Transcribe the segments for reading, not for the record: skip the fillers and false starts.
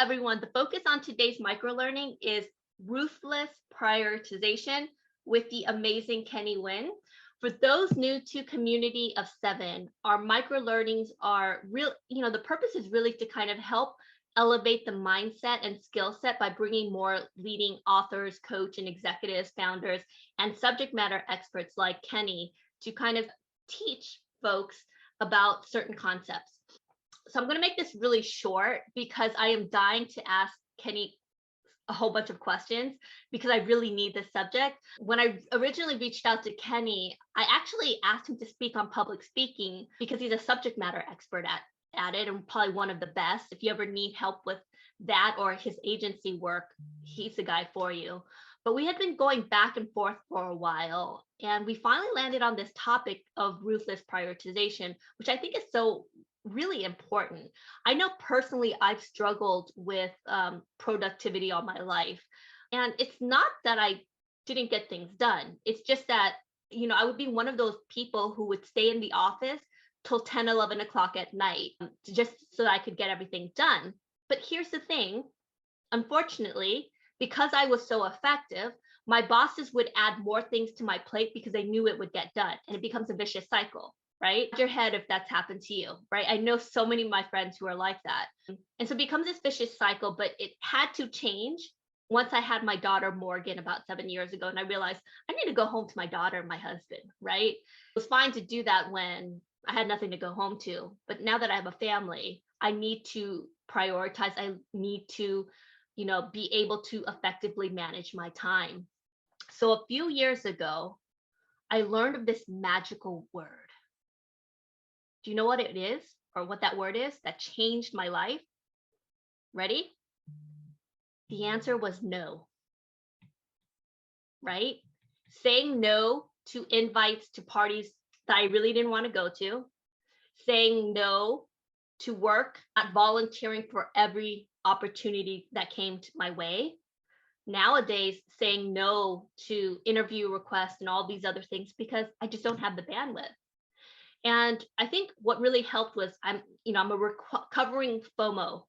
everyone. The focus on today's microlearning is ruthless prioritization with the amazing Kenny Nguyen. For those new to community of 7, our microlearnings are real, the purpose is really to kind of help elevate the mindset and skill set by bringing more leading authors, coach and executives, founders, and subject matter experts like Kenny to kind of teach folks about certain concepts. So I'm going to make this really short because I am dying to ask Kenny a whole bunch of questions because I really need this subject. When I originally reached out to Kenny, I actually asked him to speak on public speaking because he's a subject matter expert at it and probably one of the best. If you ever need help with that or his agency work, he's the guy for you. But we had been going back and forth for a while, and we finally landed on this topic of ruthless prioritization, which I think is so really important. I know personally I've struggled with productivity all my life, and it's not that I didn't get things done. It's just that, I would be one of those people who would stay in the office till 10, 11 o'clock at night just so that I could get everything done. But here's the thing, unfortunately, because I was so effective, my bosses would add more things to my plate because they knew it would get done, and it becomes a vicious cycle. Right? Your head if that's happened to you, right? I know so many of my friends who are like that. And so it becomes this vicious cycle, but it had to change once I had my daughter Morgan about 7 years ago. And I realized I need to go home to my daughter and my husband, right? It was fine to do that when I had nothing to go home to. But now that I have a family, I need to prioritize. I need to, be able to effectively manage my time. So a few years ago, I learned of this magical word. Do you know what it is or what that word is that changed my life? Ready? The answer was no, right? Saying no to invites to parties that I really didn't want to go to, saying no to work, not volunteering for every opportunity that came my way. Nowadays, saying no to interview requests and all these other things because I just don't have the bandwidth. And I think what really helped was I'm a recovering FOMO,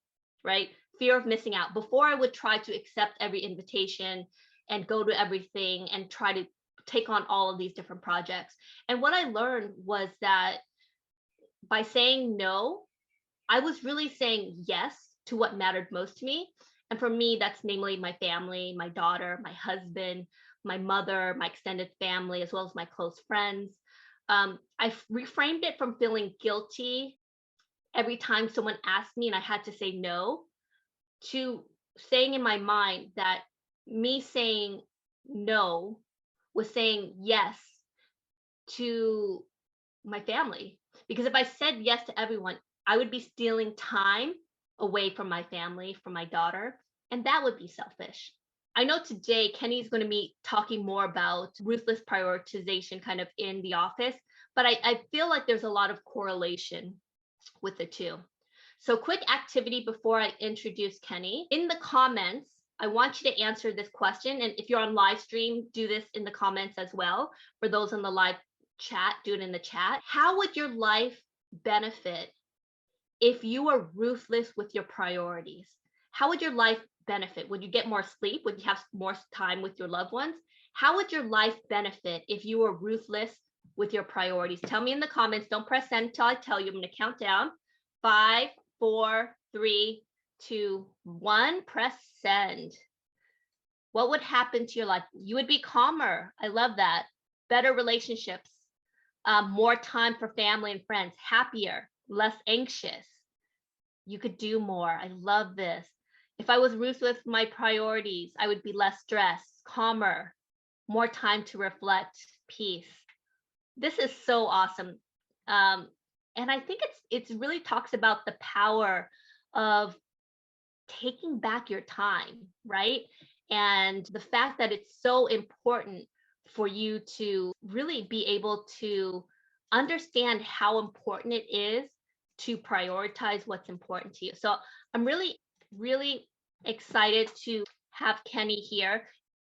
right? Fear of missing out. Before I would try to accept every invitation and go to everything and try to take on all of these different projects. And what I learned was that by saying no, I was really saying yes to what mattered most to me. And for me, that's namely my family, my daughter, my husband, my mother, my extended family, as well as my close friends. I reframed it from feeling guilty every time someone asked me and I had to say no, to saying in my mind that me saying no was saying yes to my family. Because if I said yes to everyone, I would be stealing time away from my family, from my daughter, and that would be selfish. I know today Kenny's going to be talking more about ruthless prioritization kind of in the office, but I feel like there's a lot of correlation with the two. So quick activity before I introduce Kenny. In the comments, I want you to answer this question. And if you're on live stream, do this in the comments as well. For those on the live chat, do it in the chat. How would your life benefit if you were ruthless with your priorities? How would your life benefit? Would you get more sleep? Would you have more time with your loved ones? How would your life benefit if you were ruthless with your priorities? Tell me in the comments. Don't press send until I tell you. I'm going to count down. 5, 4, 3, 2, 1. Press send. What would happen to your life? You would be calmer. I love that. Better relationships, more time for family and friends, happier, less anxious. You could do more. I love this. If I was ruthless with my priorities, I would be less stressed, calmer, more time to reflect, peace. This is so awesome. And I think it's really talks about the power of taking back your time, right? And the fact that it's so important for you to really be able to understand how important it is to prioritize what's important to you. So I'm really, really excited to have Kenny here.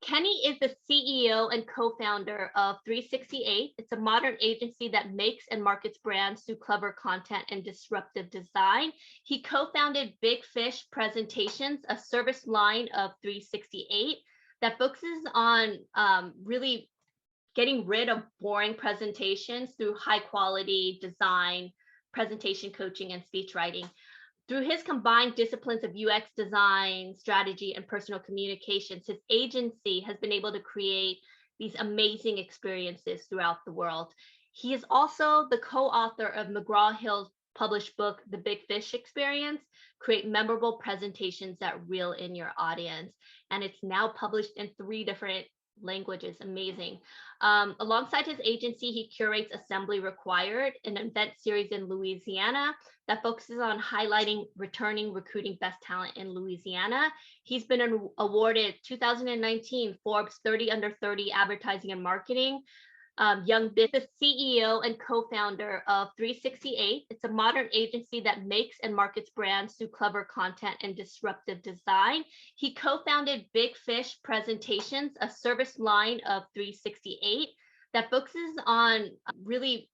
Kenny is the CEO and co-founder of 368. It's a modern agency that makes and markets brands through clever content and disruptive design. He co-founded Big Fish Presentations, a service line of 368 that focuses on really getting rid of boring presentations through high quality design, presentation coaching, and speech writing. Through his combined disciplines of UX design, strategy, and personal communications, his agency has been able to create these amazing experiences throughout the world. He is also the co author of McGraw Hill's published book, The Big Fish Experience: Create Memorable Presentations That Reel in Your Audience. And it's now published in 3 different languages. Amazing. Alongside his agency, he curates Assembly Required, an event series in Louisiana that focuses on highlighting returning recruiting best talent in Louisiana. He's been awarded 2019 Forbes 30 Under 30 Advertising and Marketing Young Business, CEO and co-founder of 368. It's a modern agency that makes and markets brands through clever content and disruptive design. He co-founded Big Fish Presentations, a service line of 368 that focuses on really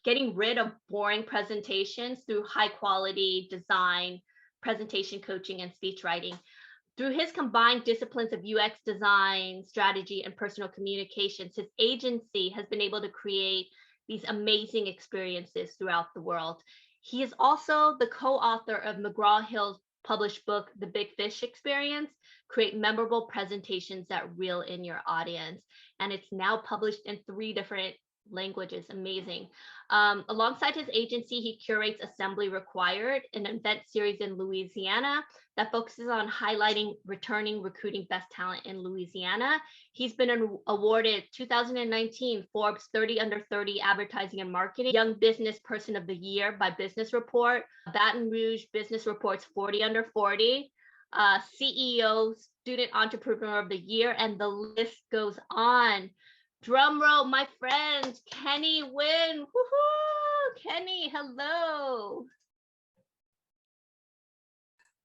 getting rid of boring presentations through high quality design, presentation coaching, and speech writing. Through his combined disciplines of UX design, strategy, and personal communications, his agency has been able to create these amazing experiences throughout the world. He is also the co author of McGraw Hill's published book, The Big Fish Experience: Create Memorable Presentations That Reel in Your Audience. And it's now published in 3 different languages. Amazing. Alongside his agency, he curates Assembly Required, an event series in Louisiana that focuses on highlighting returning recruiting best talent in Louisiana. He's been awarded 2019 Forbes 30 Under 30 Advertising and Marketing Young Business Person of the Year by Business Report, Baton Rouge Business Report's 40 Under 40, CEO Student Entrepreneur of the Year, and the list goes on. Drum roll, my friend, Kenny Nguyen. Woohoo! Kenny, hello.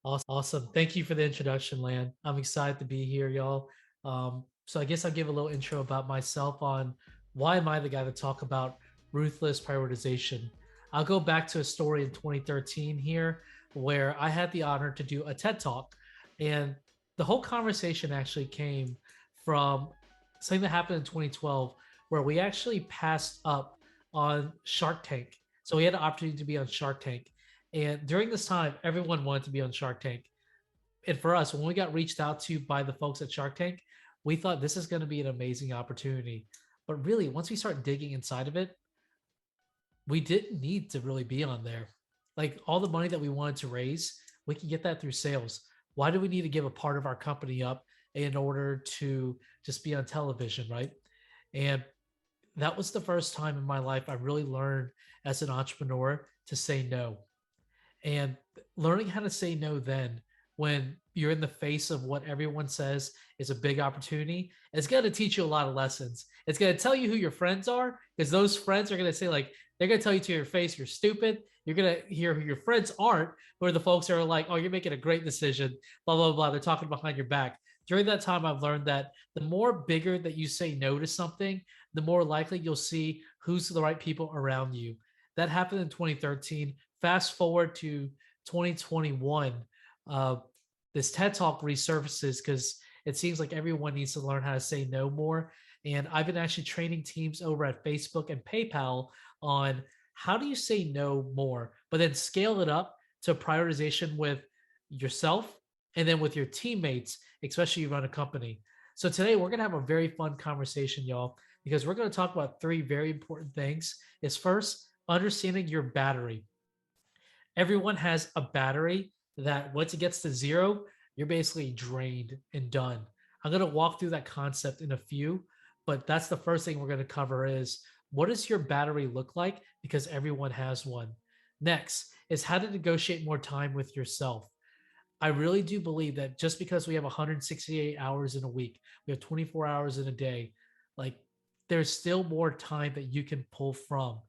Awesome. Thank you for the introduction, Lan. I'm excited to be here, y'all. So I guess I'll give a little intro about myself on why am I the guy to talk about ruthless prioritization. I'll go back to a story in 2013 here where I had the honor to do a TED Talk. And the whole conversation actually came from something that happened in 2012 where we actually passed up on Shark Tank. So we had an opportunity to be on Shark Tank. And during this time, everyone wanted to be on Shark Tank. And for us, when we got reached out to by the folks at Shark Tank, we thought this is going to be an amazing opportunity. But really, once we start digging inside of it, we didn't need to really be on there. Like all the money that we wanted to raise, we can get that through sales. Why do we need to give a part of our company up in order to just be on television, right? And that was the first time in my life I really learned as an entrepreneur to say no. And learning how to say no then when you're in the face of what everyone says is a big opportunity, it's going to teach you a lot of lessons. It's going to tell you who your friends are because those friends are going to say, like, they're going to tell you to your face, you're stupid. You're going to hear who your friends aren't, who are the folks that are like, oh, you're making a great decision, blah, blah, blah. They're talking behind your back. During that time, I've learned that the more bigger that you say no to something, the more likely you'll see who's the right people around you. That happened in 2013. Fast forward to 2021, uh, this TED Talk resurfaces because it seems like everyone needs to learn how to say no more. And I've been actually training teams over at Facebook and PayPal on how do you say no more, but then scale it up to prioritization with yourself and then with your teammates, especially if you run a company. So today we're going to have a very fun conversation, y'all, because we're going to talk about 3 very important things. Is first, understanding your battery. Everyone has a battery that once it gets to 0, you're basically drained and done. I'm going to walk through that concept in a few, but that's the first thing we're going to cover is what does your battery look like? Because everyone has one. Next is how to negotiate more time with yourself. I really do believe that just because we have 168 hours in a week, we have 24 hours in a day, like there's still more time that you can pull from.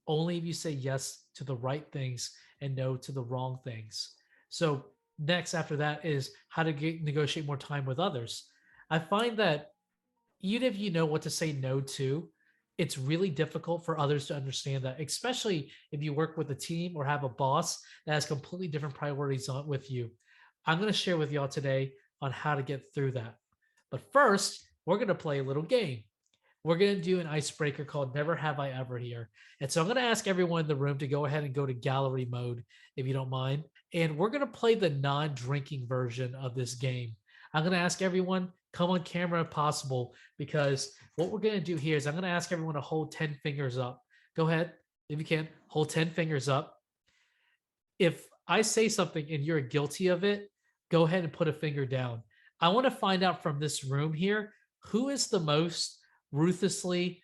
Only if you say yes to the right things and no to the wrong things. So next after that is how to negotiate more time with others. I find that even if you know what to say no to, it's really difficult for others to understand that, especially if you work with a team or have a boss that has completely different priorities on with you. I'm going to share with y'all today on how to get through that. But first, we're going to play a little game. We're going to do an icebreaker called Never Have I Ever here. And so I'm going to ask everyone in the room to go ahead and go to gallery mode, if you don't mind. And we're going to play the non drinking version of this game. I'm going to ask everyone, come on camera if possible, because what we're going to do here is I'm going to ask everyone to hold 10 fingers up. Go ahead, if you can, hold 10 fingers up. If I say something and you're guilty of it, go ahead and put a finger down. I want to find out from this room here who is the most ruthlessly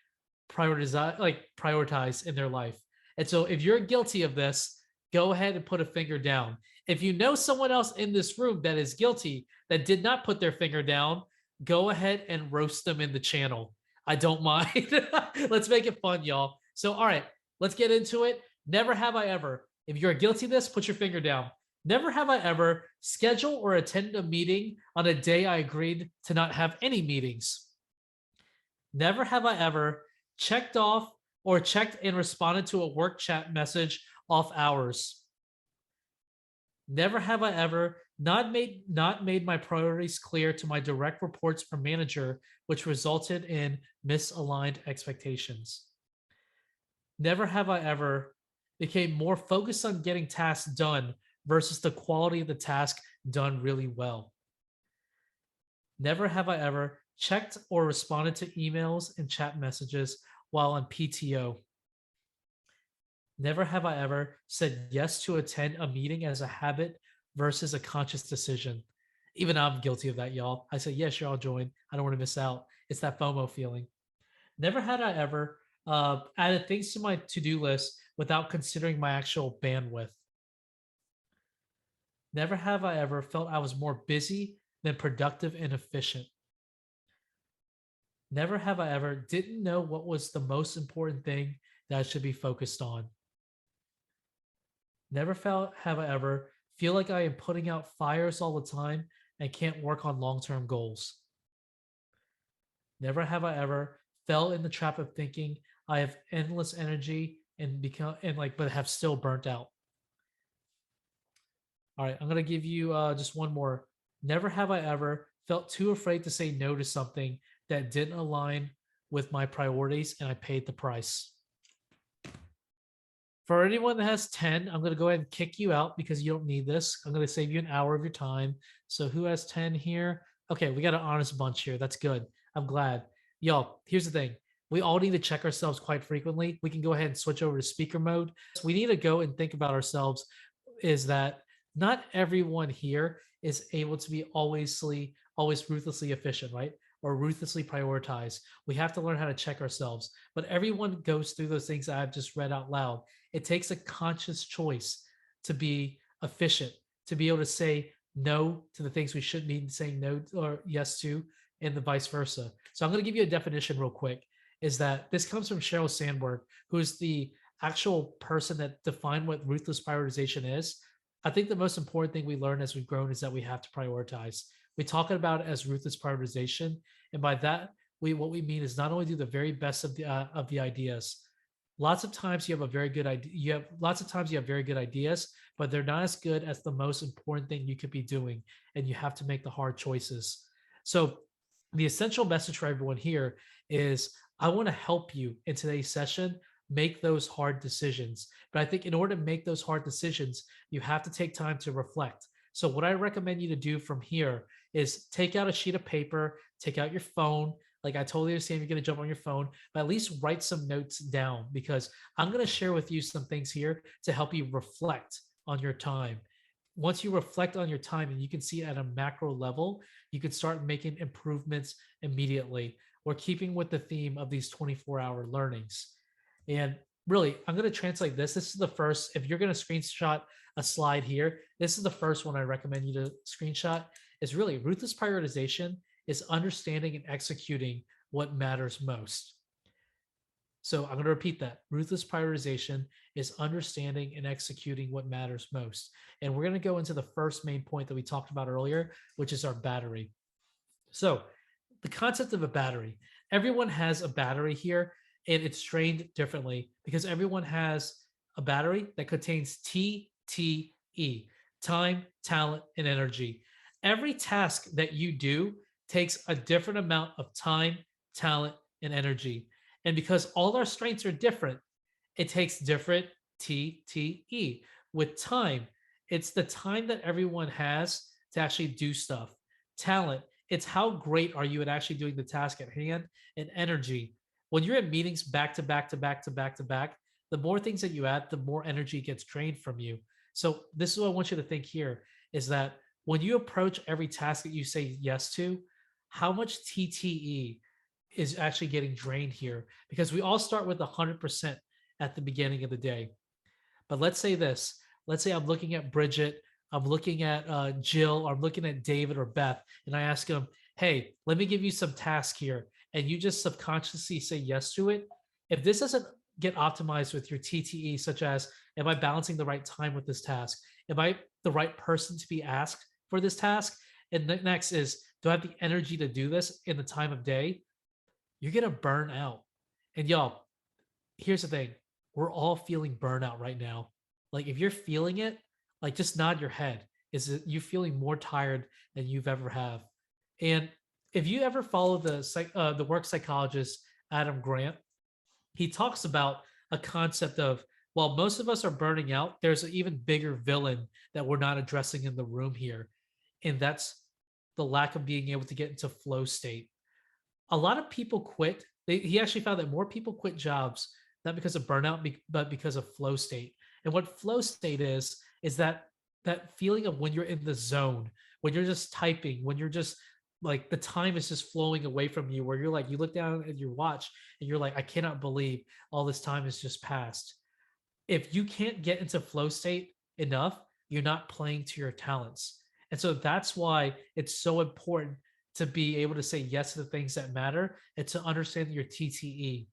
prioritize in their life. And so if you're guilty of this, go ahead and put a finger down. If you know someone else in this room that is guilty that did not put their finger down, go ahead and roast them in the channel. I don't mind. Let's make it fun, y'all. So, all right, let's get into it. Never have I ever. If you're guilty of this, put your finger down. Never have I ever schedule or attend a meeting on a day I agreed to not have any meetings. Never have I ever checked off or checked and responded to a work chat message off hours. Never have I ever not made my priorities clear to my direct reports or manager, which resulted in misaligned expectations. Never have I ever became more focused on getting tasks done versus the quality of the task done really well. Never have I ever checked or responded to emails and chat messages while on PTO. Never have I ever said yes to attend a meeting as a habit versus a conscious decision. Even I'm guilty of that, y'all. I say, yes, sure, I'll join. I don't want to miss out. It's that FOMO feeling. Never had I ever added things to my to-do list without considering my actual bandwidth. Never have I ever felt I was more busy than productive and efficient. Never have I ever didn't know what was the most important thing that I should be focused on. Never felt have I ever feel like I am putting out fires all the time and can't work on long-term goals. Never have I ever fell in the trap of thinking I have endless energy and but have still burnt out. All right, I'm gonna give you just one more. Never have I ever felt too afraid to say no to something that didn't align with my priorities and I paid the price. For anyone that has 10, I'm going to go ahead and kick you out because you don't need this. I'm going to save you an hour of your time. So who has 10 here? Okay, we got an honest bunch here. That's good. I'm glad. Y'all, here's the thing. We all need to check ourselves quite frequently. We can go ahead and switch over to speaker mode. So we need to go and think about ourselves is that not everyone here is able to be always ruthlessly efficient, right? Or ruthlessly prioritize. We have to learn how to check ourselves. But everyone goes through those things that I've just read out loud. It takes a conscious choice to be efficient, to be able to say no to the things we should be saying no or yes to, and the vice versa. So I'm going to give you a definition real quick. Is that this comes from Sheryl Sandberg, who's the actual person that defined what ruthless prioritization is. I think the most important thing we learn as we've grown is that we have to prioritize. We talk about it as ruthless prioritization, and by that, what we mean is not only do the very best of the ideas. Lots of times you have a very good idea. Lots of times you have very good ideas, but they're not as good as the most important thing you could be doing, and you have to make the hard choices. So, the essential message for everyone here is I want to help you in today's session make those hard decisions. But I think in order to make those hard decisions, you have to take time to reflect. So, what I recommend you to do from here is take out a sheet of paper, take out your phone. Like I totally understand you're going to jump on your phone, but at least write some notes down because I'm going to share with you some things here to help you reflect on your time. Once you reflect on your time and you can see it at a macro level, you can start making improvements immediately. We're keeping with the theme of these 24-hour learnings. And really, I'm going to translate this. This is the first, if you're going to screenshot a slide here, this is the first one I recommend you to screenshot. Is really ruthless prioritization is understanding and executing what matters most. So I'm going to repeat that. Ruthless prioritization is understanding and executing what matters most. And we're going to go into the first main point that we talked about earlier, which is our battery. So the concept of a battery. Everyone has a battery here, and it's trained differently because everyone has a battery that contains TTE, time, talent, and energy. Every task that you do takes a different amount of time, talent, and energy. And because all our strengths are different, it takes different TTE. With time, it's the time that everyone has to actually do stuff. Talent, it's how great are you at actually doing the task at hand. And energy, when you're in meetings back to back to back to back to back, the more things that you add, the more energy gets drained from you. So this is what I want you to think here is that when you approach every task that you say yes to, how much TTE is actually getting drained here? Because we all start with 100% at the beginning of the day. But let's say this. Let's say I'm looking at Bridget, I'm looking at Jill, or I'm looking at David or Beth, and I ask them, hey, let me give you some task here. And you just subconsciously say yes to it. If this doesn't get optimized with your TTE, such as, am I balancing the right time with this task? Am I the right person to be asked for this task? And the next is, do I have the energy to do this in the time of day? You're going to burn out. And y'all, here's the thing, we're all feeling burnout right now. Like if you're feeling it, like just nod your head. Is it you feeling more tired than you've ever have? And if you ever follow the work psychologist Adam Grant, he talks about a concept of, while most of us are burning out, there's an even bigger villain that we're not addressing in the room here, and that's the lack of being able to get into flow state. A lot of people quit. He actually found that more people quit jobs not because of burnout, but because of flow state. And what flow state is that feeling of when you're in the zone, when you're just typing, when you're just like the time is just flowing away from you, where you're like you look down at your watch and you're like, I cannot believe all this time has just passed. If you can't get into flow state enough, you're not playing to your talents. And so that's why it's so important to be able to say yes to the things that matter and to understand your TTE.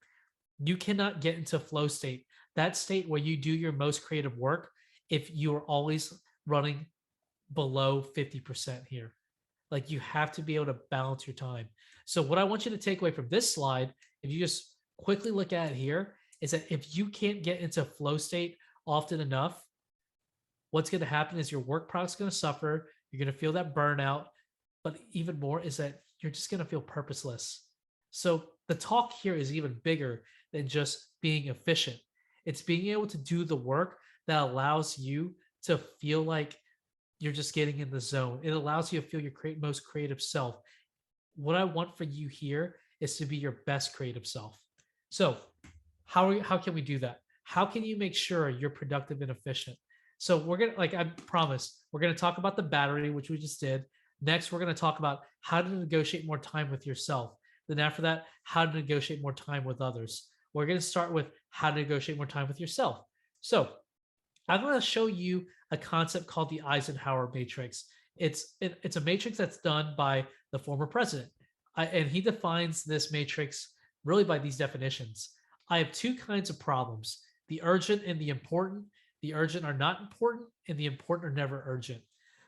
You cannot get into flow state, that state where you do your most creative work, if you are always running below 50% here. Like you have to be able to balance your time. So, what I want you to take away from this slide, if you just quickly look at it here, is that if you can't get into flow state often enough, what's going to happen is your work product's going to suffer. You're going to feel that burnout. But even more is that you're just going to feel purposeless. So the talk here is even bigger than just being efficient. It's being able to do the work that allows you to feel like you're just getting in the zone. It allows you to feel your most creative self. What I want for you here is to be your best creative self. So how can we do that? How can you make sure you're productive and efficient? So we're gonna, like I promised, we're gonna talk about the battery, which we just did. Next, we're going to talk about how to negotiate more time with yourself. Then after that, how to negotiate more time with others. We're going to start with how to negotiate more time with yourself. So I'm going to show you a concept called the Eisenhower Matrix. It's a matrix that's done by the former president, and he defines this matrix really by these definitions. I have two kinds of problems: the urgent and the important. The urgent are not important, and the important are never urgent.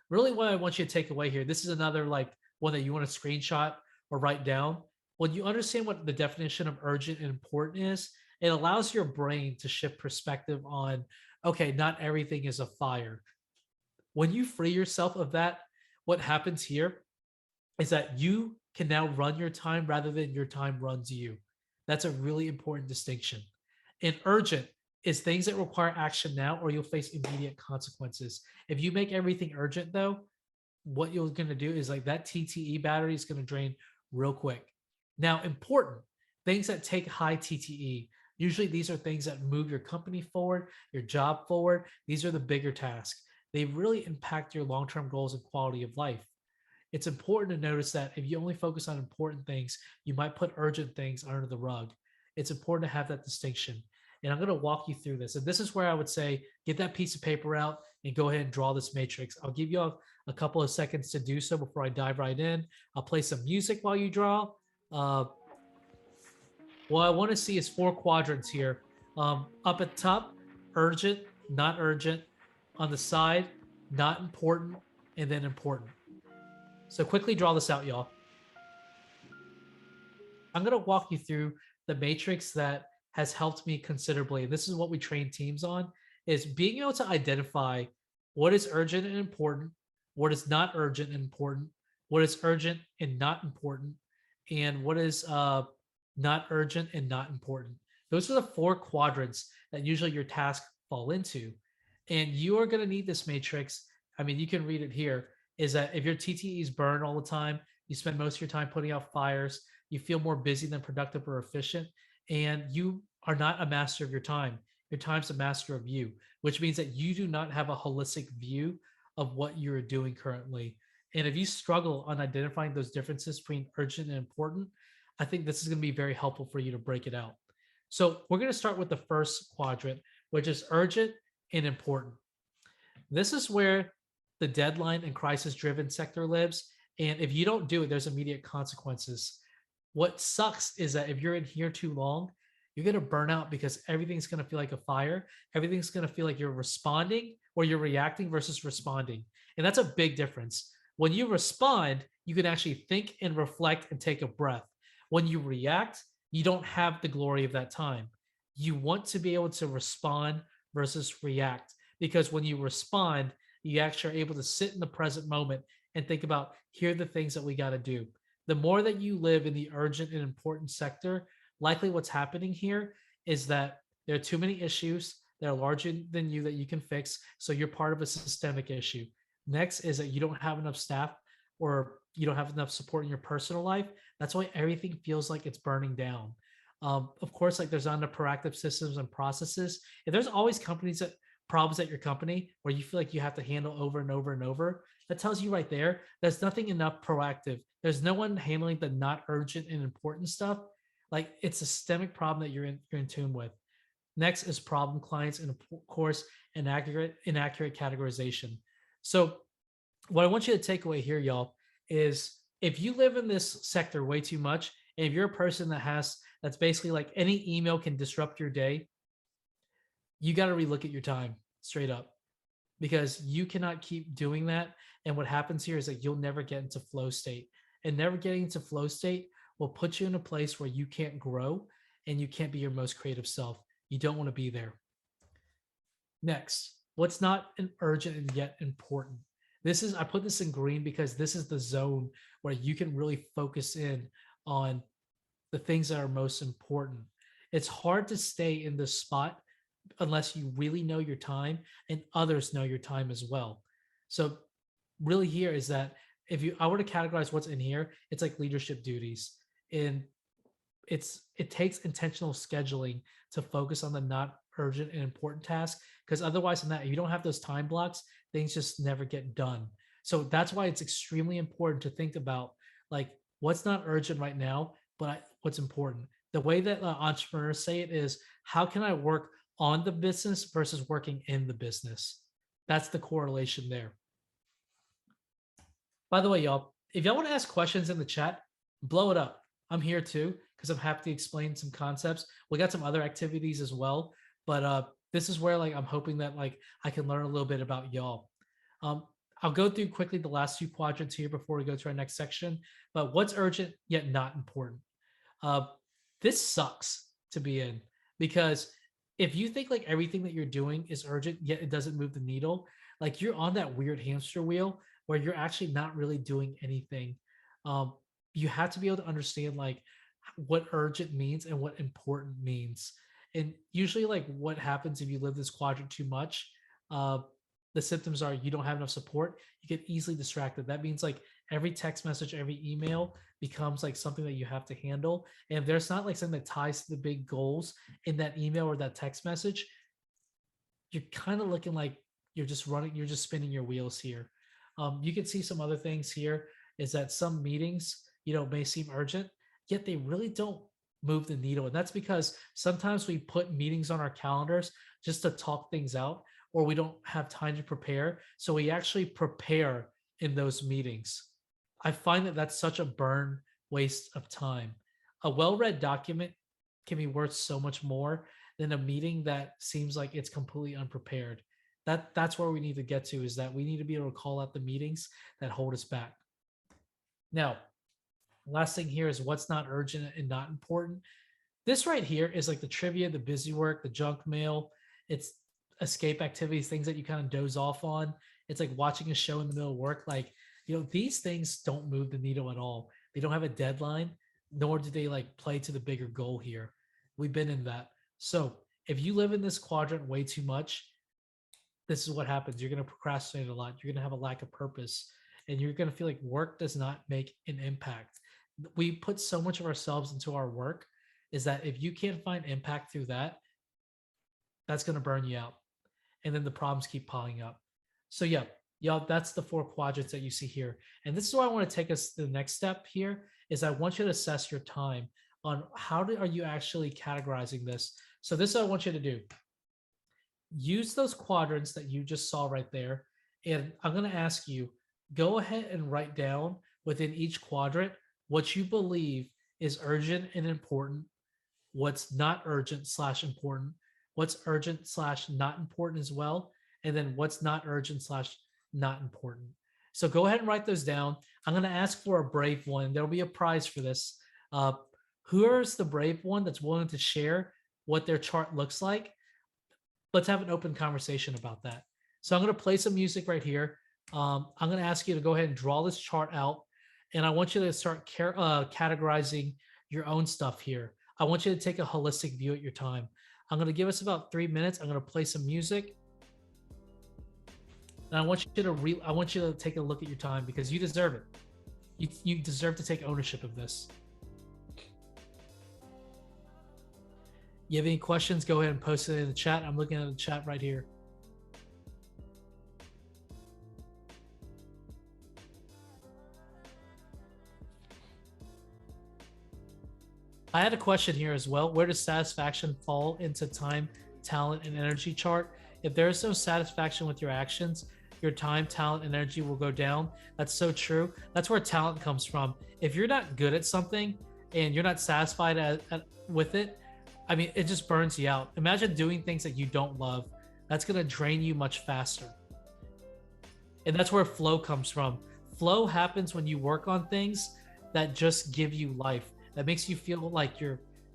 Really, what I want you to take away here, this is another like one that you want to screenshot or write down. When you understand what the definition of urgent and important is, it allows your brain to shift perspective on, okay, not everything is a fire. When you free yourself of that, what happens here is that you can now run your time rather than your time runs you. That's a really important distinction. And urgent is things that require action now or you'll face immediate consequences. If you make everything urgent though, what you're going to do is like that TTE battery is going to drain real quick. Now, important things that take high TTE. Usually these are things that move your company forward, your job forward. These are the bigger tasks. They really impact your long-term goals and quality of life. It's important to notice that if you only focus on important things, you might put urgent things under the rug. It's important to have that distinction. And I'm going to walk you through this. And this is where I would say, get that piece of paper out and go ahead and draw this matrix. I'll give you a couple of seconds to do so before I dive right in. I'll play some music while you draw. What I want to see is 4 quadrants here. Up at top, urgent, not urgent. On the side, not important, and then important. So quickly draw this out, y'all. I'm going to walk you through the matrix that has helped me considerably. And this is what we train teams on, is being able to identify what is urgent and important, what is not urgent and important, what is urgent and not important, and what is not urgent and not important. Those are the four quadrants that usually your tasks fall into. And you are going to need this matrix. I mean, you can read it here. Is that if your TTEs burn all the time, you spend most of your time putting out fires, you feel more busy than productive or efficient, and you are not a master of your time. Your time's a master of you, which means that you do not have a holistic view of what you're doing currently. And if you struggle on identifying those differences between urgent and important, I think this is going to be very helpful for you to break it out. So we're going to start with the first quadrant, which is urgent and important. This is where the deadline and crisis driven sector lives. And if you don't do it, there's immediate consequences. What sucks is that if you're in here too long, you're going to burn out because everything's going to feel like a fire. Everything's going to feel like you're responding or you're reacting versus responding. And that's a big difference. When you respond, you can actually think and reflect and take a breath. When you react, you don't have the glory of that time. You want to be able to respond versus react, because when you respond, you actually are able to sit in the present moment and think about, here are the things that we got to do. The more that you live in the urgent and important sector, likely what's happening here is that there are too many issues that are larger than you that you can fix. So you're part of a systemic issue. Next is that you don't have enough staff or you don't have enough support in your personal life. That's why everything feels like it's burning down. Of course, like there's not enough proactive systems and processes. If there's always companies that problems at your company where you feel like you have to handle over and over and over, that tells you right there there's nothing enough proactive. There's no one handling the not urgent and important stuff. Like it's a systemic problem that you're in tune with. Next is problem clients and of course inaccurate categorization. So what I want you to take away here, y'all, is if you live in this sector way too much, and if you're a person that's basically like any email can disrupt your day, you got to relook at your time straight up, because you cannot keep doing that. And what happens here is that you'll never get into flow state, and never getting into flow state will put you in a place where you can't grow and you can't be your most creative self. You don't want to be there. Next, what's not an urgent and yet important? I put this in green because this is the zone where you can really focus in on the things that are most important. It's hard to stay in this spot unless you really know your time and others know your time as well. So really here is that if I were to categorize what's in here, it's like leadership duties. And it takes intentional scheduling to focus on the not urgent and important tasks, because otherwise than that, if you don't have those time blocks, things just never get done. So that's why it's extremely important to think about like what's not urgent right now, but what's important. The way that entrepreneurs say it is, how can I work on the business versus working in the business? That's the correlation there. By the way, y'all, if y'all want to ask questions in the chat, blow it up. I'm here too, because I'm happy to explain some concepts. We got some other activities as well, but this is where like I'm hoping that like I can learn a little bit about y'all. I'll go through quickly the last two quadrants here before we go to our next section. But what's urgent yet not important? This sucks to be in, because if you think like everything that you're doing is urgent yet it doesn't move the needle, like you're on that weird hamster wheel where you're actually not really doing anything. You have to be able to understand like what urgent means and what important means. And usually, like what happens if you live this quadrant too much, uh, the symptoms are you don't have enough support. You get easily distracted. That means like every text message, every email becomes like something that you have to handle. And if there's not like something that ties to the big goals in that email or that text message, you're kind of looking like you're just spinning your wheels here. You can see some other things here is that some meetings, may seem urgent, yet they really don't move the needle. And that's because sometimes we put meetings on our calendars just to talk things out, or we don't have time to prepare. So we actually prepare in those meetings. I find that that's such a burn waste of time. A well-read document can be worth so much more than a meeting that seems like it's completely unprepared. That's where we need to get to, is that we need to be able to call out the meetings that hold us back. Now, Last thing here is what's not urgent and not important. This right here is like the trivia, the busy work, the junk mail. It's escape activities, things that you kind of doze off on. It's like watching a show in the middle of work. Like, these things don't move the needle at all. They don't have a deadline, nor do they like play to the bigger goal here. We've been in that. So if you live in this quadrant way too much, this is what happens. You're going to procrastinate a lot. You're going to have a lack of purpose, and you're going to feel like work does not make an impact. We put so much of ourselves into our work, is that if you can't find impact through that, that's going to burn you out. And then the problems keep piling up. So, yeah, y'all, that's the four quadrants that you see here. And this is why I want to take us to the next step here is I want you to assess your time on are you actually categorizing this. So this is what I want you to do. Use those quadrants that you just saw right there. And I'm going to ask you, go ahead and write down within each quadrant what you believe is urgent and important, what's not urgent slash important, what's urgent slash not important as well, and then what's not urgent slash not important. So go ahead and write those down. I'm going to ask for a brave one. There'll be a prize for this. Who is the brave one that's willing to share what their chart looks like? Let's have an open conversation about that. So I'm going to play some music right here. I'm going to ask you to go ahead and draw this chart out, and I want you to start categorizing your own stuff here. I want you to take a holistic view at your time. I'm going to give us about 3 minutes. I'm going to play some music, and I want you to take a look at your time because you deserve it. You deserve to take ownership of this. You have any questions? Go ahead and post it in the chat. I'm looking at the chat right here. I had a question here as well. Where does satisfaction fall into time, talent, and energy chart? If there is no satisfaction with your actions, your time, talent, and energy will go down. That's so true. That's where talent comes from. If you're not good at something and you're not satisfied with it, I mean, it just burns you out. Imagine doing things that you don't love. That's going to drain you much faster. And that's where flow comes from. Flow happens when you work on things that just give you life, that makes you feel like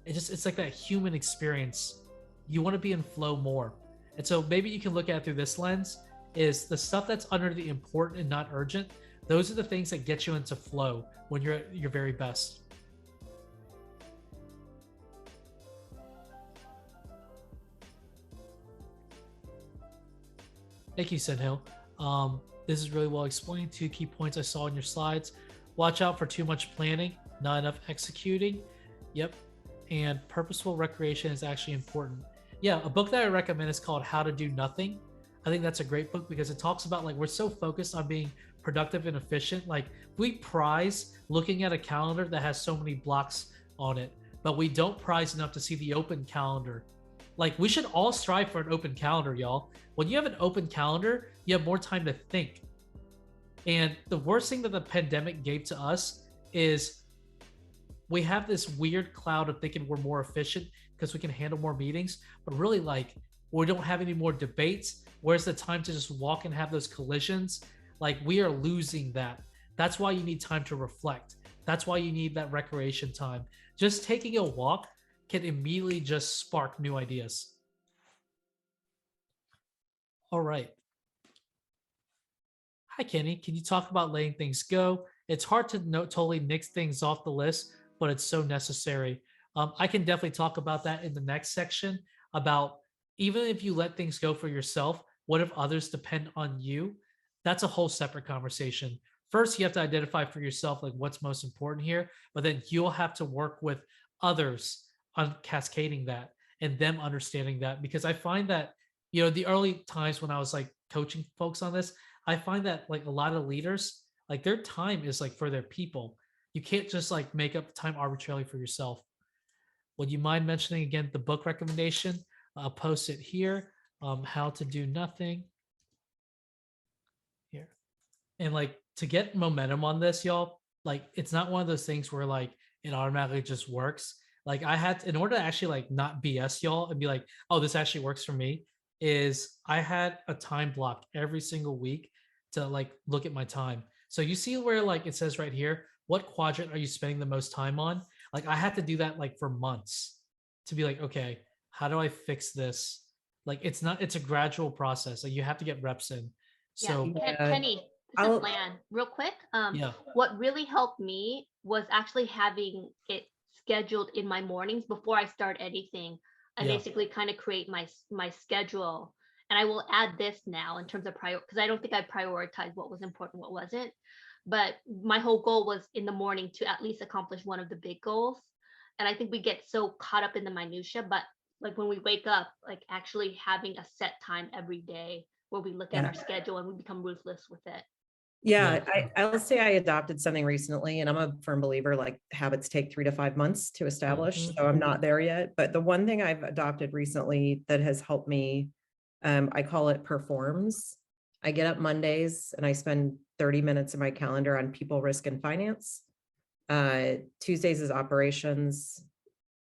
it's like that human experience. You want to be in flow more. And so maybe you can look at it through this lens, is the stuff that's under the important and not urgent. Those are the things that get you into flow when you're at your very best. Thank you, Senhil. This is really well explained. 2 key points I saw in your slides. Watch out for too much planning, not enough executing. Yep. And purposeful recreation is actually important. Yeah, a book that I recommend is called How to Do Nothing. I think that's a great book because it talks about like we're so focused on being productive and efficient. Like we prize looking at a calendar that has so many blocks on it, but we don't prize enough to see the open calendar. Like we should all strive for an open calendar, y'all. When you have an open calendar, you have more time to think. And the worst thing that the pandemic gave to us is we have this weird cloud of thinking we're more efficient because we can handle more meetings, but really like we don't have any more debates. Where's the time to just walk and have those collisions? Like we are losing that. That's why you need time to reflect. That's why you need that recreation time. Just taking a walk can immediately just spark new ideas. All right. Hi, Kenny. Can you talk about letting things go? It's hard to totally nix things off the list, but it's so necessary. I can definitely talk about that in the next section about even if you let things go for yourself, what if others depend on you? That's a whole separate conversation. First, you have to identify for yourself like what's most important here, but then you'll have to work with others on cascading that and them understanding that because I find that the early times when I was like coaching folks on this, I find that like a lot of leaders, like their time is like for their people. You can't just like make up time arbitrarily for yourself. Would you mind mentioning again the book recommendation? I'll post it here. How to Do Nothing. Here. And like to get momentum on this, y'all, like it's not one of those things where like it automatically just works. Like I had to, in order to actually like not BS y'all and be like, oh, this actually works for me, is I had a time block every single week to like look at my time. So you see where like it says right here, what quadrant are you spending the most time on? Like I had to do that like for months to be like, okay, how do I fix this? Like it's a gradual process. Like you have to get reps in. Yeah, So Yeah. Kenny, this is I'll Lan. Real quick, yeah, what really helped me was actually having it scheduled in my mornings before I start anything. I yeah, basically kind of create my schedule, and I will add this now in terms of because I don't think I prioritized what was important, what wasn't. But my whole goal was in the morning to at least accomplish one of the big goals. And I think we get so caught up in the minutia, but like when we wake up, like actually having a set time every day where we look at Yeah. our schedule and we become ruthless with it. Yeah, I'll say I adopted something recently, and I'm a firm believer like habits take 3 to 5 months to establish. Mhm. So I'm not there yet. But the one thing I've adopted recently that has helped me, I call it performs. I get up Mondays and I spend 30 minutes in my calendar on people, risk, and finance. Tuesdays is operations,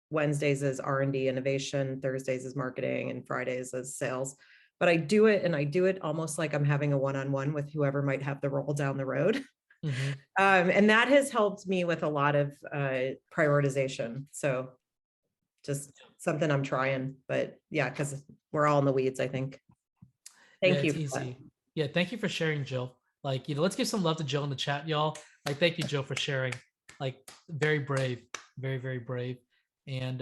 Wednesdays is R&D innovation, Thursdays is marketing, and Fridays is sales. But I do it, and I do it almost like I'm having a one-on-one with whoever might have the role down the road. Mhm. And that has helped me with a lot of prioritization. So just something I'm trying, but yeah, because we're all in the weeds, I think. Yeah, Thank you it's for that. easy. Yeah, thank you for sharing, Jill. Like, let's give some love to Jill in the chat, y'all. Like, thank you, Jill, for sharing. Like, very brave, very, very brave. And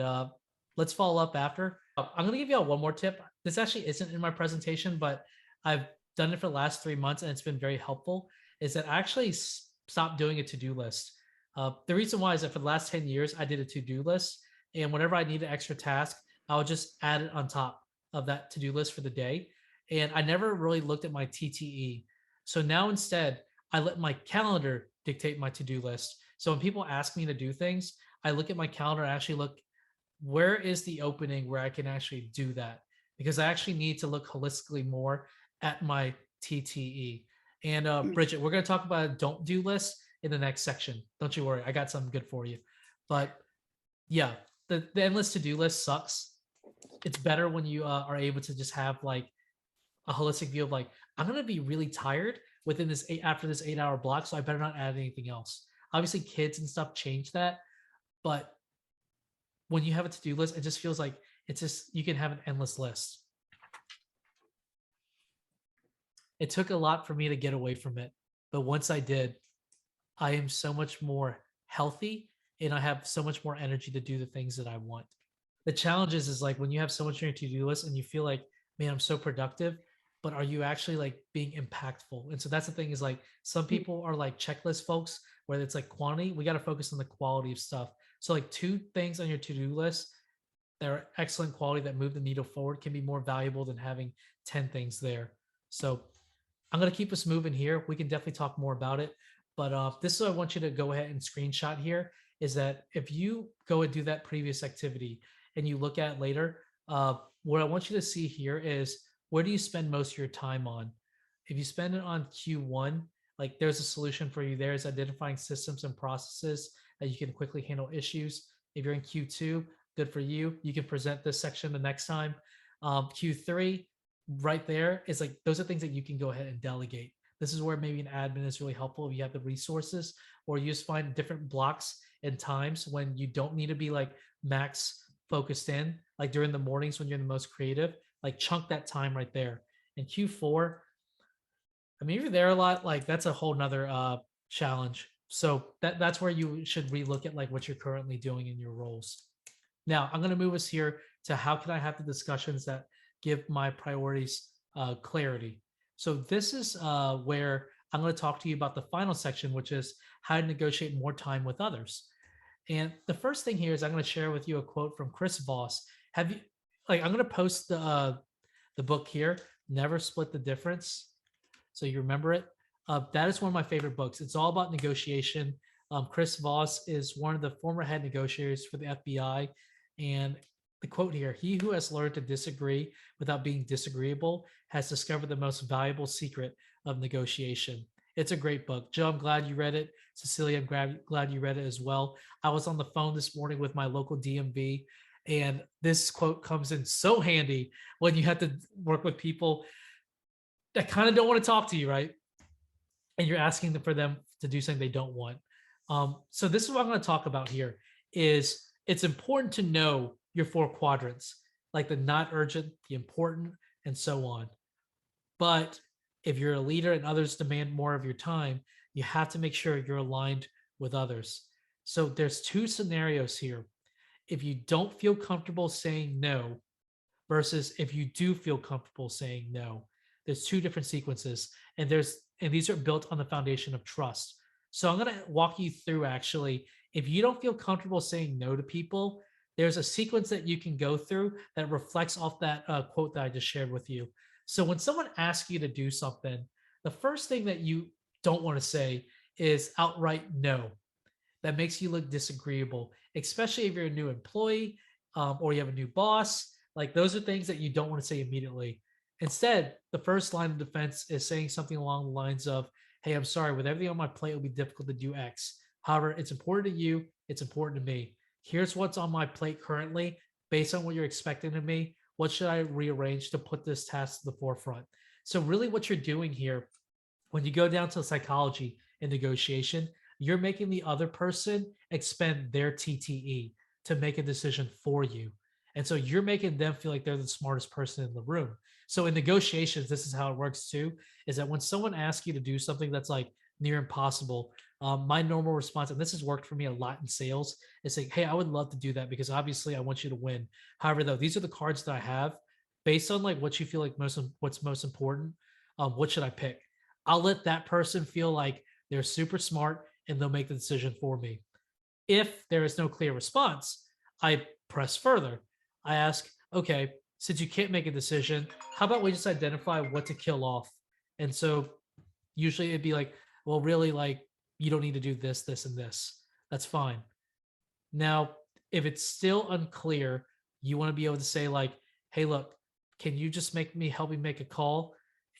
let's follow up after. I'm gonna give y'all one more tip. This actually isn't in my presentation, but I've done it for the last 3 months and it's been very helpful. Is that I actually stopped doing a to-do list. The reason why is that for the last 10 years, I did a to-do list. And whenever I need an extra task, I would just add it on top of that to-do list for the day, and I never really looked at my TTE. So now instead, I let my calendar dictate my to-do list. So when people ask me to do things, I look at my calendar and actually look, where is the opening where I can actually do that? Because I actually need to look holistically more at my TTE. And Bridget, we're going to talk about a don't do list in the next section. Don't you worry. I got something good for you. But yeah, the endless to-do list sucks. It's better when you are able to just have like a holistic view of like, I'm gonna be really tired within this after this 8 hour block, so I better not add anything else. Obviously, kids and stuff change that, but when you have a to-do list, it just feels like it's just you can have an endless list. It took a lot for me to get away from it, but once I did, I am so much more healthy and I have so much more energy to do the things that I want. The challenge is like when you have so much on your to-do list and you feel like, man, I'm so productive, but are you actually like being impactful? And so that's the thing is like some people are like checklist folks where it's like quantity. We got to focus on the quality of stuff. So like 2 things on your to-do list that are excellent quality that move the needle forward can be more valuable than having 10 things there. So I'm going to keep us moving here. We can definitely talk more about it. But this is what I want you to go ahead and screenshot here is that if you go and do that previous activity and you look at it later, what I want you to see here is where do you spend most of your time on? If you spend it on Q1, like there's a solution for you there is identifying systems and processes that you can quickly handle issues. If you're in Q2, good for you. You can present this section the next time. Q3, right there is like those are things that you can go ahead and delegate. This is where maybe an admin is really helpful if you have the resources, or you just find different blocks and times when you don't need to be like max focused in, like during the mornings when you're the most creative, like chunk that time right there. In Q4, I mean, if you're there a lot, like that's a whole nother challenge. So that's where you should relook at like what you're currently doing in your roles. Now, I'm going to move us here to how can I have the discussions that give my priorities clarity. So this is where I'm going to talk to you about the final section, which is how to negotiate more time with others. And the first thing here is I'm going to share with you a quote from Chris Voss. Have you like I'm going to post the book here, Never Split the Difference, so you remember it. That is one of my favorite books. It's all about negotiation. Chris Voss is one of the former head negotiators for the FBI, and the quote here: "He who has learned to disagree without being disagreeable has discovered the most valuable secret of negotiation." It's a great book. Joe, I'm glad you read it. Cecilia, I'm glad you read it as well. I was on the phone this morning with my local DMV, and this quote comes in so handy when you have to work with people that kind of don't want to talk to you, right? and you're asking them for them to do something they don't want. So this is what I'm going to talk about here. Is it's important to know your four quadrants, like the not urgent, the important, and so on. But if you're a leader and others demand more of your time, you have to make sure you're aligned with others. So there's two scenarios here. If you don't feel comfortable saying no versus if you do feel comfortable saying no, there's two different sequences, and these are built on the foundation of trust. So I'm going to walk you through actually. If you don't feel comfortable saying no to people, there's a sequence that you can go through that reflects off that quote that I just shared with you. So when someone asks you to do something, the first thing that you don't want to say is outright no. That makes you look disagreeable, especially if you're a new employee, or you have a new boss. Like those are things that you don't want to say immediately. Instead, the first line of defense is saying something along the lines of, "Hey, I'm sorry, with everything on my plate, it'll be difficult to do X. However, it's important to you, it's important to me. Here's what's on my plate currently. Based on what you're expecting of me, what should I rearrange to put this task to the forefront?" So, really, what you're doing here, when you go down to psychology in negotiation, you're making the other person expend their TTE to make a decision for you. And so you're making them feel like they're the smartest person in the room. So in negotiations, this is how it works too, is that when someone asks you to do something that's like near impossible, my normal response, and this has worked for me a lot in sales, is saying, "Hey, I would love to do that because obviously I want you to win. However, though, these are the cards that I have. Based on like what you feel like what's most important, what should I pick?" I'll let that person feel like they're super smart and they'll make the decision for me. If there is no clear response, I press further. I ask, "Okay, since you can't make a decision, how about we just identify what to kill off?" And so usually it'd be like, "Well, really, like, you don't need to do this, this, and this." That's fine. Now, if it's still unclear, you want to be able to say, like, "Hey, look, can you just help me make a call?"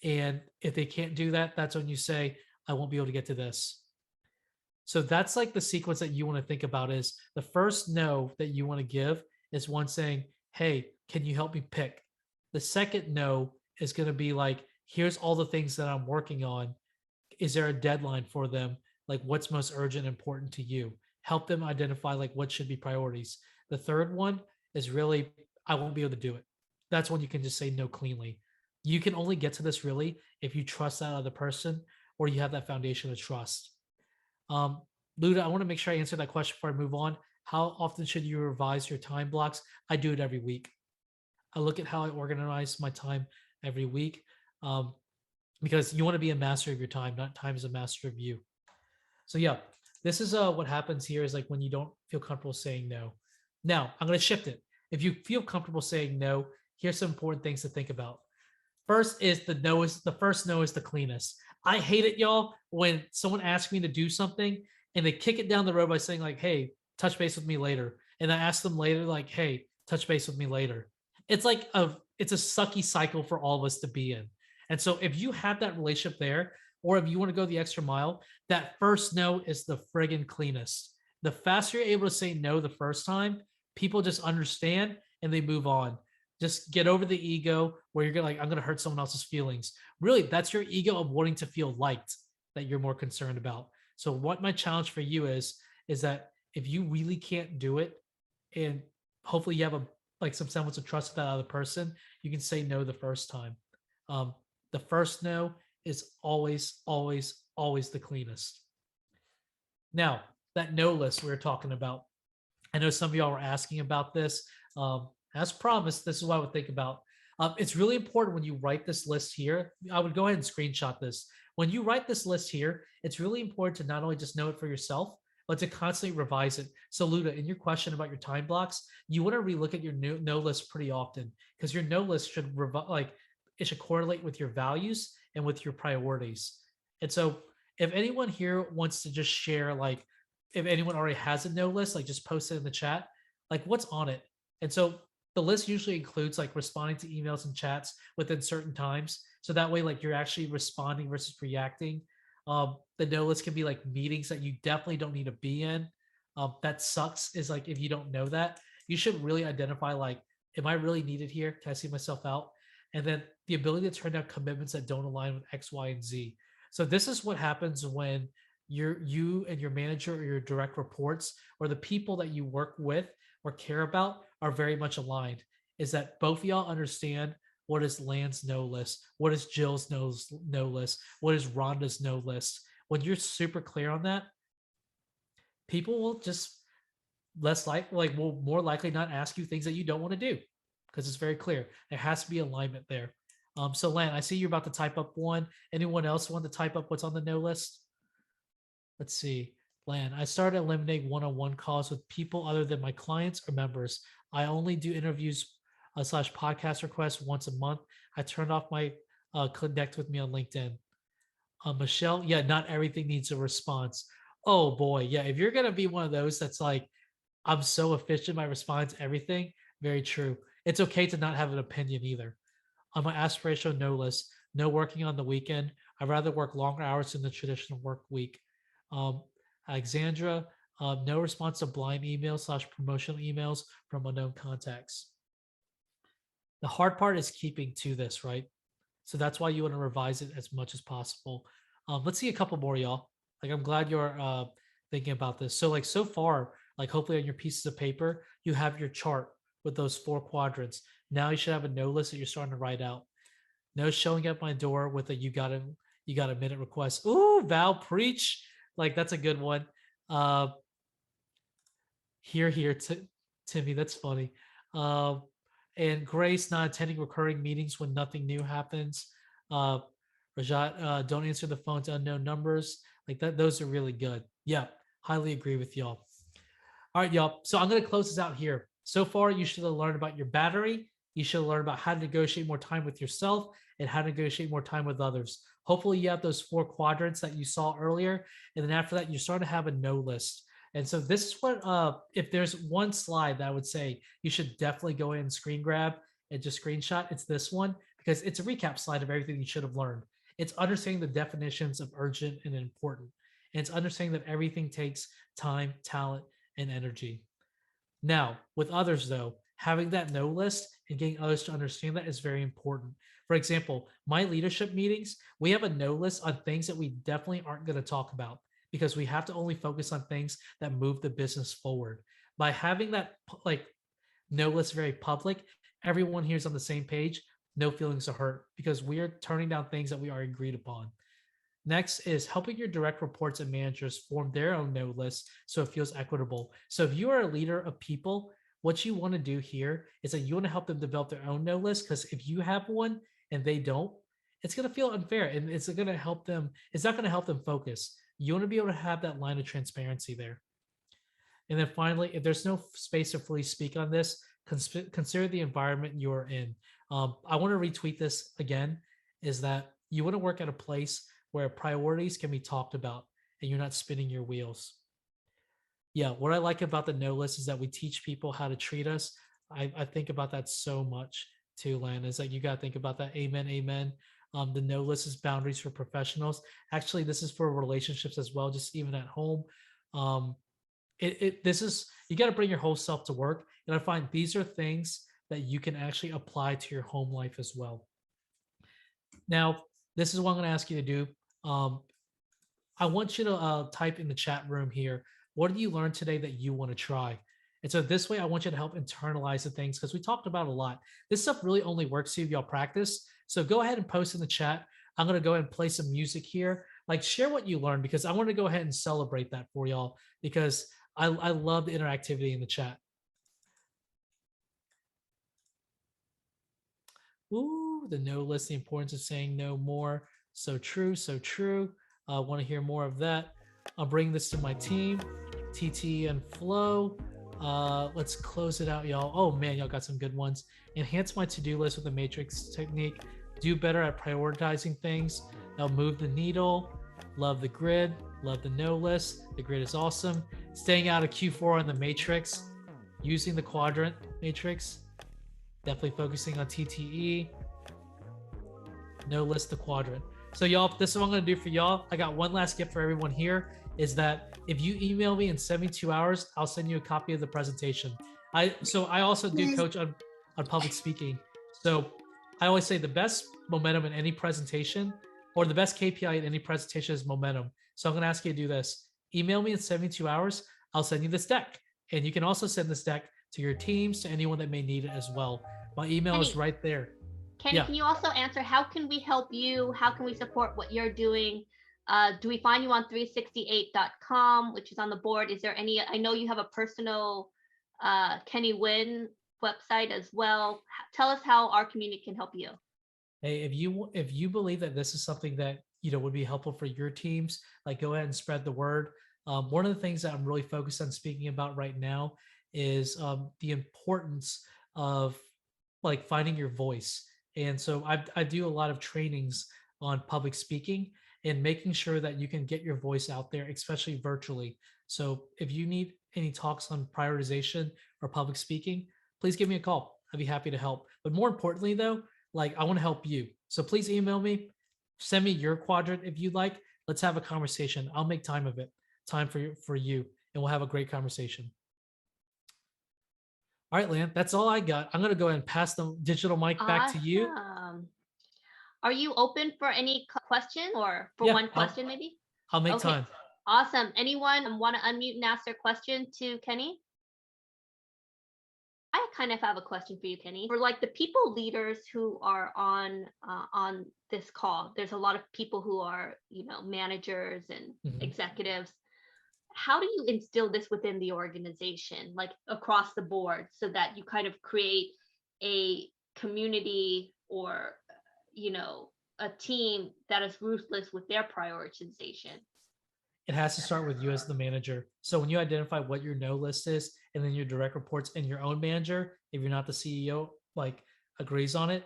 And if they can't do that, that's when you say, "I won't be able to get to this." So that's like the sequence that you want to think about is the first no that you want to give is one saying, "Hey, can you help me pick?" The second no is going to be like, "Here's all the things that I'm working on. Is there a deadline for them? Like what's most urgent and important to you?" Help them identify like what should be priorities. The third one is really, "I won't be able to do it." That's when you can just say no cleanly. You can only get to this really if you trust that other person or you have that foundation of trust. Um, Luda, I want to make sure I answer that question before I move on. How often should you revise your time blocks? I do it every week. I look at how I organize my time every week, um, because you want to be a master of your time, not time is a master of you. So yeah, this is what happens here is like when you don't feel comfortable saying no. Now I'm going to shift it. If you feel comfortable saying no, here's some important things to think about. First is the first no is the cleanest. I hate it, y'all, when someone asks me to do something and they kick it down the road by saying, like, "Hey, touch base with me later." And I ask them later, like, "Hey, touch base with me later." It's a sucky cycle for all of us to be in. And so if you have that relationship there, or if you want to go the extra mile, that first no is the friggin' cleanest. The faster you're able to say no the first time, people just understand and they move on. Just get over the ego where you're gonna like, "I'm gonna hurt someone else's feelings." Really, that's your ego of wanting to feel liked that you're more concerned about. So what my challenge for you is that if you really can't do it, and hopefully you have a like some semblance of trust with that other person, you can say no the first time. The first no is always, always, always the cleanest. Now, that no list we were talking about, I know some of y'all were asking about this. As promised, this is what I would think about. It's really important when you write this list here. I would go ahead and screenshot this. When you write this list here, it's really important to not only just know it for yourself, but to constantly revise it. So, Luda, in your question about your time blocks, you want to relook at your no list pretty often because your no list should it should correlate with your values and with your priorities. And so, if anyone here wants to just share, like, if anyone already has a no list, like just post it in the chat, like what's on it. And so the list usually includes like responding to emails and chats within certain times. So that way, like you're actually responding versus reacting. The no list can be like meetings that you definitely don't need to be in. That sucks is like if you don't know that, you should really identify like, am I really needed here? Can I see myself out? And then the ability to turn down commitments that don't align with X, Y, and Z. So this is what happens when you and your manager or your direct reports or the people that you work with or care about are very much aligned. Is that both of y'all understand what is Lan's no list, what is Jill's no list, what is Rhonda's no list. When you're super clear on that, people will just will more likely not ask you things that you don't want to do because it's very clear. There has to be alignment there. So Lan, I see you're about to type up one. Anyone else want to type up what's on the no list? Let's see. Lan, I started eliminating one-on-one calls with people other than my clients or members. I only do interviews slash podcast requests once a month. I turned off my connect with me on LinkedIn. Michelle, yeah, not everything needs a response. Oh boy, yeah. If you're gonna be one of those that's like, I'm so efficient, I respond to everything. Very true. It's okay to not have an opinion either. On my aspirational no list, no working on the weekend. I'd rather work longer hours than the traditional work week. Um, Alexandra, no response to blind emails slash promotional emails from unknown contacts. The hard part is keeping to this, right? So that's why you want to revise it as much as possible. Let's see a couple more, y'all. Like, I'm glad you're thinking about this. So, like, so far, like, hopefully on your pieces of paper, you have your chart with those 4 quadrants. Now you should have a no list that you're starting to write out. No showing at my door with a you got a minute request. Ooh, Val, preach. Like, that's a good one. Here, Timmy, that's funny. And Grace, not attending recurring meetings when nothing new happens. Rajat, don't answer the phone to unknown numbers. Like that, those are really good. Yeah, highly agree with y'all. All right, y'all. So I'm going to close this out here. So far, you should have learned about your battery. You should have learned about how to negotiate more time with yourself and how to negotiate more time with others. Hopefully, you have those 4 quadrants that you saw earlier. And then after that, you start to have a no list. And so this is what, if there's one slide that I would say you should definitely go in and screen grab and just screenshot, it's this one because it's a recap slide of everything you should have learned. It's understanding the definitions of urgent and important. And it's understanding that everything takes time, talent, and energy. Now, with others though, having that no list and getting others to understand that is very important. For example, my leadership meetings, we have a no list on things that we definitely aren't going to talk about because we have to only focus on things that move the business forward. By having that like no list very public, everyone here is on the same page, no feelings are hurt because we are turning down things that we are agreed upon. Next is helping your direct reports and managers form their own no list so it feels equitable. So if you are a leader of people, what you want to do here is that you want to help them develop their own no list because if you have one and they don't, it's going to feel unfair and it's going to help them. It's not going to help them focus. You want to be able to have that line of transparency there. And then finally, if there's no space to fully speak on this, consider the environment you're in. I want to retweet this again, is that you want to work at a place where priorities can be talked about and you're not spinning your wheels. Yeah, what I like about the no list is that we teach people how to treat us. I think about that so much too, Lan, is that you got to think about that. Amen, amen. The no list is boundaries for professionals. Actually, this is for relationships as well, just even at home. This is, you got to bring your whole self to work. And I find these are things that you can actually apply to your home life as well. Now, this is what I'm going to ask you to do. I want you to type in the chat room here, what did you learn today that you want to try? And so this way, I want you to help internalize the things because we talked about a lot. This stuff really only works if y'all practice. So go ahead and post in the chat. I'm going to go ahead and play some music here. Like share what you learned because I want to go ahead and celebrate that for y'all because I love the interactivity in the chat. Ooh, the no list, the importance of saying no more. So true, so true. I want to hear more of that. I'll bring this to my team, TT and Flo. Let's close it out, y'all. Oh man, y'all got some good ones. Enhance my to-do list with the matrix technique. Do better at prioritizing things. Now move the needle. Love the grid. Love the no list. The grid is awesome. Staying out of Q4 on the matrix. Using the quadrant matrix. Definitely focusing on TTE. No list, the quadrant. So y'all, this is what I'm going to do for y'all. I got one last gift for everyone here is that if you email me in 72 hours, I'll send you a copy of the presentation. I also do coach on public speaking. So I always say the best momentum in any presentation or the best KPI in any presentation is momentum. So I'm going to ask you to do this. Email me in 72 hours. I'll send you this deck. And you can also send this deck to your teams, to anyone that may need it as well. My email is right there. Kenny, can you also answer, how can we help you? How can we support what you're doing? Do we find you on 368.com, which is on the board? Is there any, I know you have a personal Kenny Nguyen website as well. Tell us how our community can help you. Hey, if you believe that this is something that would be helpful for your teams, like go ahead and spread the word. One of the things that I'm really focused on speaking about right now is the importance of like finding your voice. And so I do a lot of trainings on public speaking and making sure that you can get your voice out there, especially virtually. So if you need any talks on prioritization or public speaking, please give me a call. I'd be happy to help. But more importantly, though, like I want to help you. So please email me, send me your quadrant if you'd like. Let's have a conversation. I'll make time of it, time for you, and we'll have a great conversation. All right, Lan, that's all I got. I'm going to go ahead and pass the digital mic back to you. Are you open for any question or for one question maybe? I'll make time. Awesome. Anyone want to unmute and ask their question to Kenny? I kind of have a question for you, Kenny. For like the people leaders who are on this call, there's a lot of people who are, managers and executives. How do you instill this within the organization, like across the board, so that you kind of create a community or, a team that is ruthless with their prioritization? It has to start with you as the manager. So when you identify what your no list is, and then your direct reports and your own manager, if you're not the CEO, like agrees on it,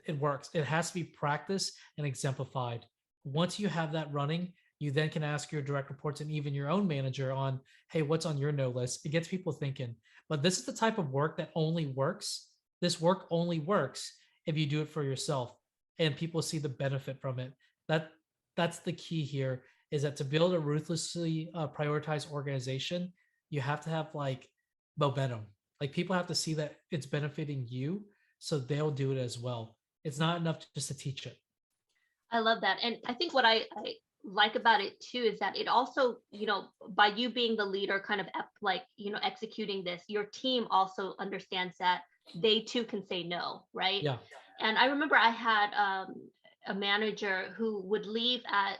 it works. It has to be practiced and exemplified. Once you have that running, you then can ask your direct reports and even your own manager on, hey, what's on your no list? It gets people thinking. But this is the type of work that only works. This work only works if you do it for yourself and people see the benefit from it. That's the key here, is that to build a ruthlessly prioritized organization, you have to have like momentum. Like people have to see that it's benefiting you, so they'll do it as well. It's not enough just to teach it. I love that. And I think what I like about it too is that it also, by you being the leader, kind of like, executing this, your team also understands that they too can say no, right? Yeah. And I remember I had a manager who would leave at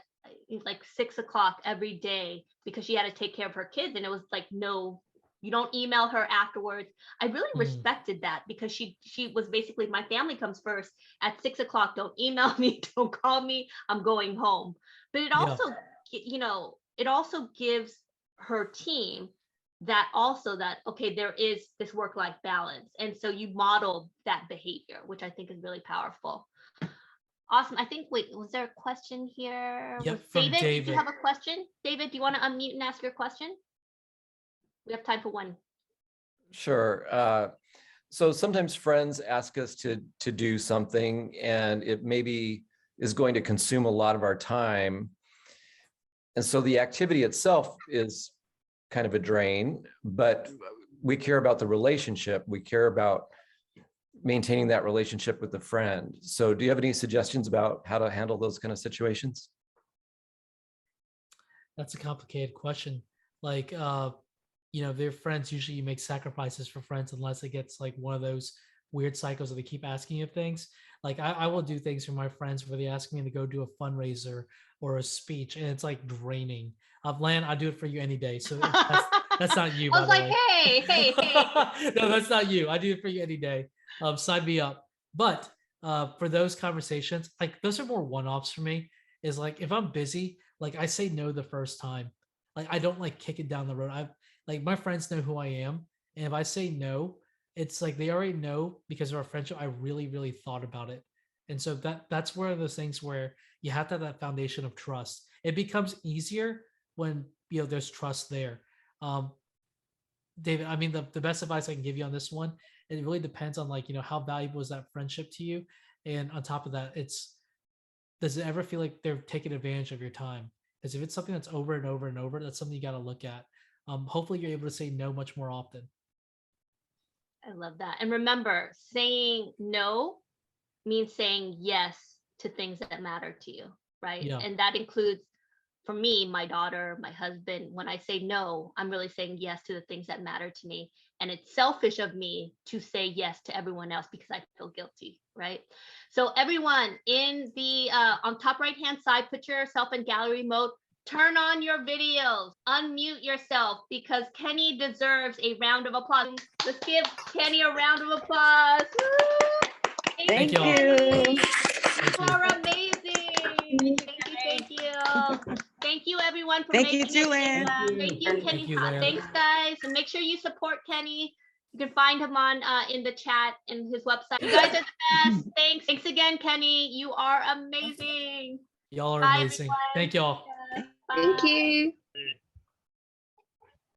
like 6 o'clock every day because she had to take care of her kids. And it was like, no, you don't email her afterwards. I really respected that, because she was basically, my family comes first. At 6 o'clock, don't email me, don't call me, I'm going home. But it also, it also gives her team that okay, there is this work-life balance. And so you model that behavior, which I think is really powerful. Awesome. I think, wait, was there a question here? Yep, David, did you have a question? David, do you want to unmute and ask your question? We have time for one. Sure. So sometimes friends ask us to do something, and it maybe is going to consume a lot of our time. And so the activity itself is kind of a drain, but we care about the relationship. We care about maintaining that relationship with the friend. So do you have any suggestions about how to handle those kind of situations? That's a complicated question. Like, they're friends. Usually you make sacrifices for friends unless it gets like one of those weird cycles where they keep asking you things. Like I will do things for my friends where they ask me to go do a fundraiser or a speech, and it's like draining. Lan, I do it for you any day. So that's not you. I was like, hey. No, that's not you. I do it for you any day. Sign me up. But for those conversations, like those are more one-offs for me. Is like if I'm busy, like I say no the first time. Like I don't like kick it down the road. Like my friends know who I am, and if I say no, it's like they already know because of our friendship. I really, really thought about it, and so that's one of those things where you have to have that foundation of trust. It becomes easier when there's trust there. David, I mean the best advice I can give you on this one, it really depends on like how valuable is that friendship to you, and on top of that, does it ever feel like they're taking advantage of your time? Because if it's something that's over and over and over, that's something you got to look at. Hopefully you're able to say no much more often. I love that. And remember, saying no means saying yes to things that matter to you. right? Yeah. And that includes, for me, my daughter, my husband. When I say no, I'm really saying yes to the things that matter to me. And it's selfish of me to say yes to everyone else because I feel guilty, right? So everyone in the on top right hand side, put yourself in gallery mode. Turn on your videos, unmute yourself, because Kenny deserves a round of applause. Let's give Kenny a round of applause. Woo! Thank you. Kenny. Thank You you. are amazing. Thank you. Thank you, everyone, for Thank you making too, it. Lan. Thank you, Kenny. Thank you, Lan. Thanks, guys. And make sure you support Kenny. You can find him on in the chat and his website. You guys are the best. Thanks. Thanks again, Kenny. You are amazing. Y'all are Bye, amazing. everyone. Thank y'all. Bye. Thank you.